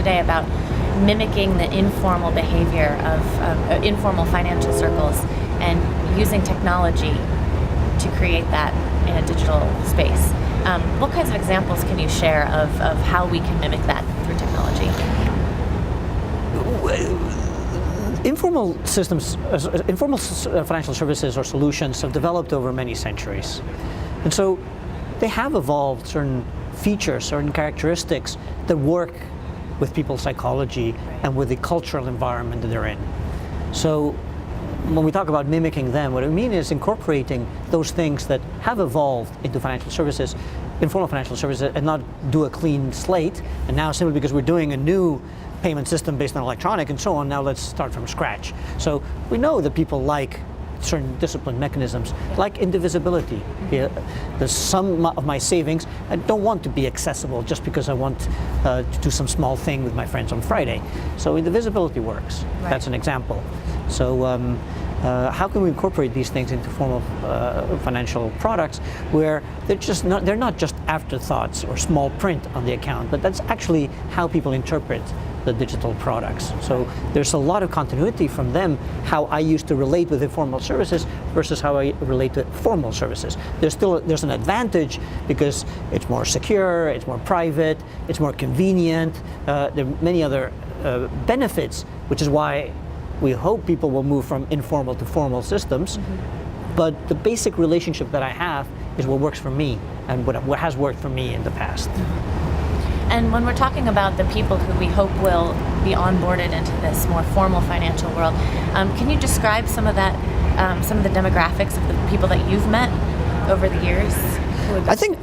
today about mimicking the informal behavior of informal financial circles and using technology to create that in a digital space. What kinds of examples can you share of how we can mimic that through technology? Informal systems, informal financial services or solutions have developed over many centuries. And so they have evolved certain features, certain characteristics that work with people's psychology and with the cultural environment that they're in. So when we talk about mimicking them, what I mean is incorporating those things that have evolved into financial services, informal financial services, and not do a clean slate. And now simply because we're doing a new payment system based on electronic and so on, now let's start from scratch. So we know that people like certain discipline mechanisms, like indivisibility. The sum of my savings, I don't want to be accessible just because I want to do some small thing with my friends on Friday. So indivisibility works. Right. That's an example. So how can we incorporate these things into formal financial products where they're not just afterthoughts or small print on the account, but that's actually how people interpret the digital products. So there's a lot of continuity from them, how I used to relate with informal services versus how I relate to formal services. There's an advantage because it's more secure, it's more private, it's more convenient. There are many other benefits, which is why we hope people will move from informal to formal systems. Mm-hmm. But the basic relationship that I have is what works for me and what has worked for me in the past. Mm-hmm. And when we're talking about the people who we hope will be onboarded into this more formal financial world, can you describe some of that, some of the demographics of the people that you've met over the years? I think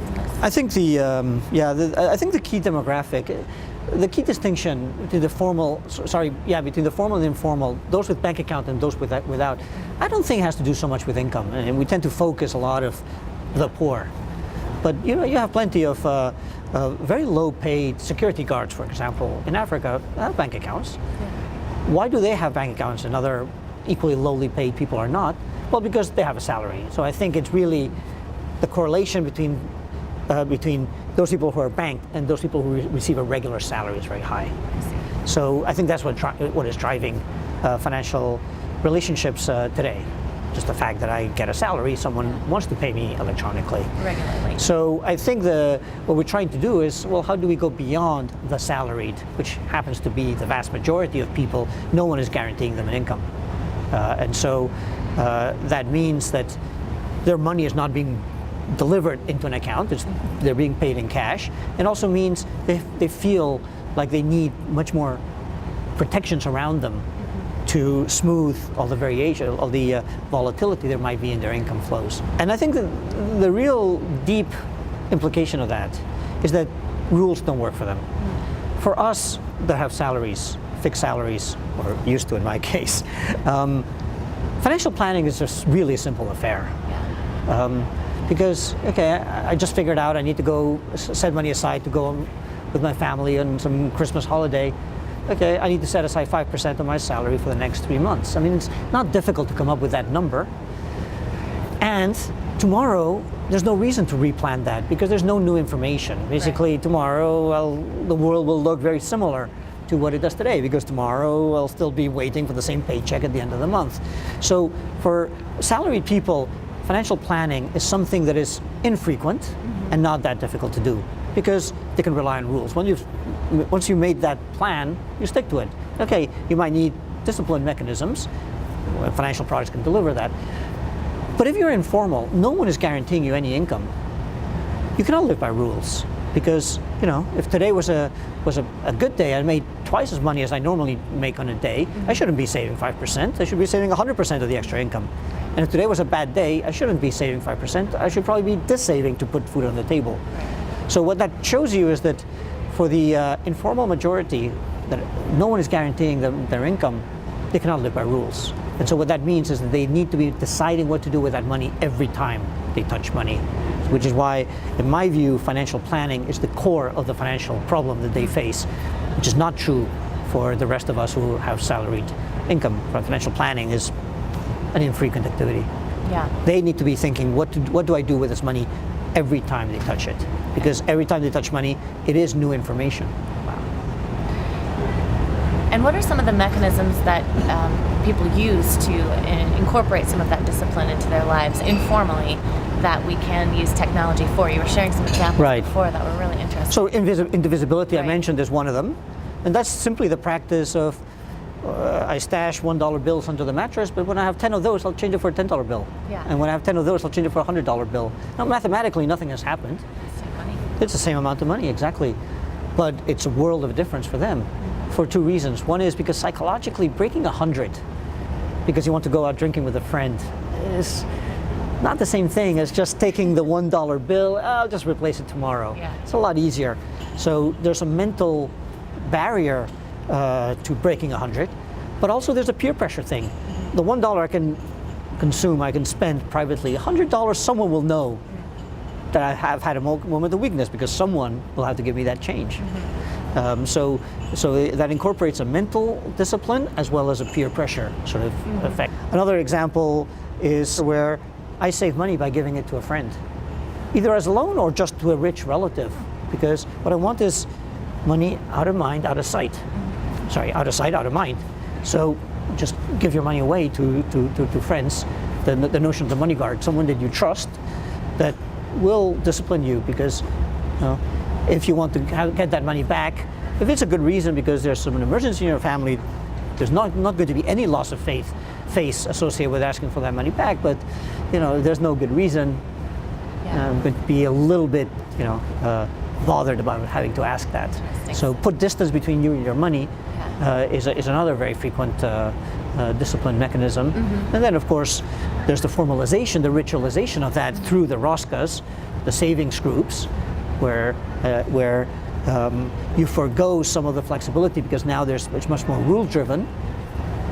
the key demographic, the key distinction between the formal and informal, those with bank account and those without, I don't think it has to do so much with income. And we tend to focus a lot of the poor. But you have plenty of very low-paid security guards, for example, in Africa, have bank accounts. Yeah. Why do they have bank accounts and other equally lowly paid people are not? Well, because they have a salary. So I think it's really the correlation between those people who are banked and those people who receive a regular salary is very high. So I think that's what is driving financial relationships today. Just the fact that I get a salary, someone wants to pay me electronically. Regularly. So I think what we're trying to do is, well, how do we go beyond the salaried, which happens to be the vast majority of people? No one is guaranteeing them an income. And so that means that their money is not being delivered into an account, they're being paid in cash, and also means they feel like they need much more protections around them to smooth all the variation, all the volatility there might be in their income flows. And I think that the real deep implication of that is that rules don't work for them. For us that have salaries, fixed salaries, or used to in my case, financial planning is just really a simple affair. Because, okay, I just figured out I need to go set money aside to go with my family on some Christmas holiday. Okay, I need to set aside 5% of my salary for the next 3 months. I mean, it's not difficult to come up with that number. And tomorrow, there's no reason to replan that because there's no new information. Basically, tomorrow, well, the world will look very similar to what it does today because tomorrow I'll still be waiting for the same paycheck at the end of the month. So for salaried people, financial planning is something that is infrequent and not that difficult to do because they can rely on rules. Once you made that plan, you stick to it. Okay, you might need discipline mechanisms. Financial products can deliver that. But if you're informal, no one is guaranteeing you any income. You cannot live by rules because, if today was a good day, I made twice as money as I normally make on a day, I shouldn't be saving 5%. I should be saving 100% of the extra income. And if today was a bad day, I shouldn't be saving 5%. I should probably be dissaving to put food on the table. So what that shows you is that for the informal majority, that no one is guaranteeing them their income, they cannot live by rules. And so what that means is that they need to be deciding what to do with that money every time they touch money, which is why, in my view, financial planning is the core of the financial problem that they face, which is not true for the rest of us who have salaried income. Financial planning is an infrequent activity. Yeah. They need to be thinking, what do I do with this money every time they touch it? Because every time they touch money, it is new information. Wow. And what are some of the mechanisms that people use to incorporate some of that discipline into their lives informally that we can use technology for? You were sharing some examples before that were really interesting. So indivisibility, I mentioned, is one of them. And that's simply the practice of I stash $1 bills under the mattress, but when I have 10 of those, I'll change it for a $10 bill. Yeah. And when I have 10 of those, I'll change it for a $100 bill. Now, mathematically, nothing has happened. Same money. It's the same amount of money, exactly. But it's a world of difference for them for two reasons. One is because psychologically, breaking 100 because you want to go out drinking with a friend is not the same thing as just taking the $1 bill, I'll just replace it tomorrow. Yeah. It's a lot easier. So there's a mental barrier to breaking 100, but also there's a peer pressure thing. The $1 I can consume, I can spend privately. $100, someone will know that I have had a moment of weakness because someone will have to give me that change. So that incorporates a mental discipline as well as a peer pressure sort of effect. Another example is where I save money by giving it to a friend, either as a loan or just to a rich relative, because what I want is money out of mind, out of sight. Sorry, out of sight, out of mind. So just give your money away to friends. The notion of the money guard, someone that you trust that will discipline you, because if you want to get that money back, if it's a good reason because there's an emergency in your family, there's not going to be any loss of face associated with asking for that money back. But there's no good reason. I'm going to be a little bit bothered about having to ask that. So put distance between you and your money is another very frequent discipline mechanism. And then of course there's the formalization, the ritualization of that through the Roskas, the savings groups, where you forgo some of the flexibility because now it's much more rule driven.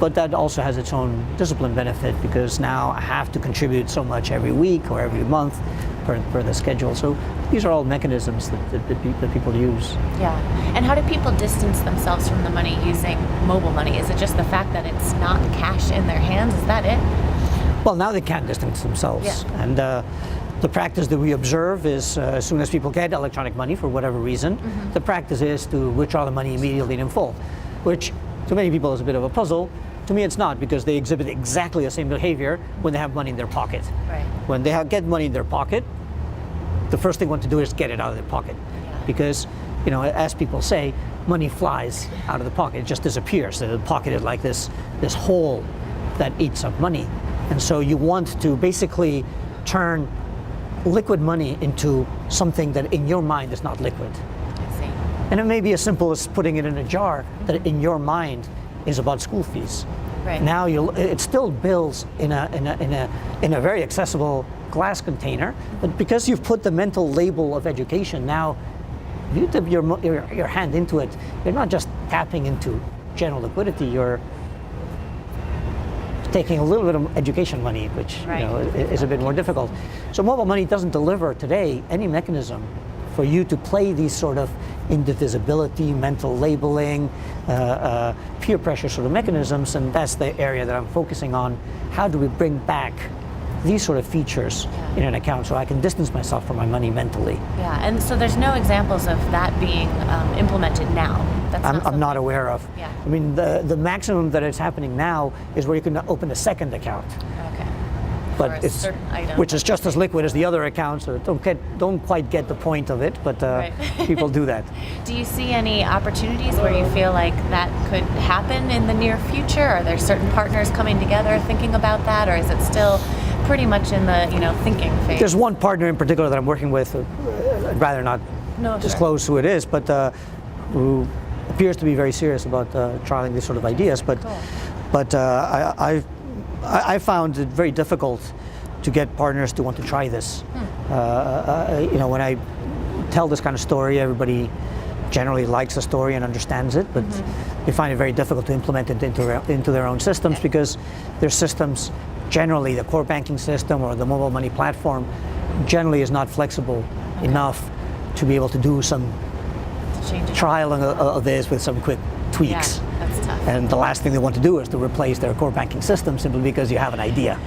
But that also has its own discipline benefit because now I have to contribute so much every week or every month per the schedule. So these are all mechanisms that people use. Yeah. And how do people distance themselves from the money using mobile money? Is it just the fact that it's not cash in their hands? Is that it? Well, now they can distance themselves. Yeah. And the practice that we observe is as soon as people get electronic money for whatever reason, the practice is to withdraw the money immediately and in full, which to many people is a bit of a puzzle. To me, it's not, because they exhibit exactly the same behavior when they have money in their pocket. Right. When they get money in their pocket, the first thing they want to do is get it out of their pocket. Yeah. Because, as people say, money flies out of the pocket. It just disappears. So the pocket is like this hole that eats up money. And so you want to basically turn liquid money into something that in your mind is not liquid. I see. And it may be as simple as putting it in a jar that in your mind is about school fees. Right. Now it's still bills in a very accessible glass container, but because you've put the mental label of education, now if you dip your hand into it, you're not just tapping into general liquidity, you're taking a little bit of education money, which is a bit more difficult. So mobile money doesn't deliver today any mechanism for you to play these sort of indivisibility, mental labeling, peer pressure sort of mechanisms, and that's the area that I'm focusing on. How do we bring back these sort of features in an account so I can distance myself from my money mentally? Yeah, and so there's no examples of that being implemented now. I'm not aware of. Yeah. I mean, the maximum that is happening now is where you can open a second account. Okay. But it's which is just as liquid as the other accounts. So don't quite get the point of it, but people do that. Do you see any opportunities where you feel like that could happen in the near future? Are there certain partners coming together thinking about that, or is it still pretty much in the thinking phase? There's one partner in particular that I'm working with. I'd rather not disclose who it is, but who appears to be very serious about trialing these sort of ideas. But I found it very difficult to get partners to want to try this. When I tell this kind of story, everybody generally likes the story and understands it, but they find it very difficult to implement it into their own systems because their systems, generally the core banking system or the mobile money platform, generally is not flexible enough to be able to do some trial of this with some quick tweaks. Yeah, that's tough. And the last thing they want to do is to replace their core banking system simply because you have an idea.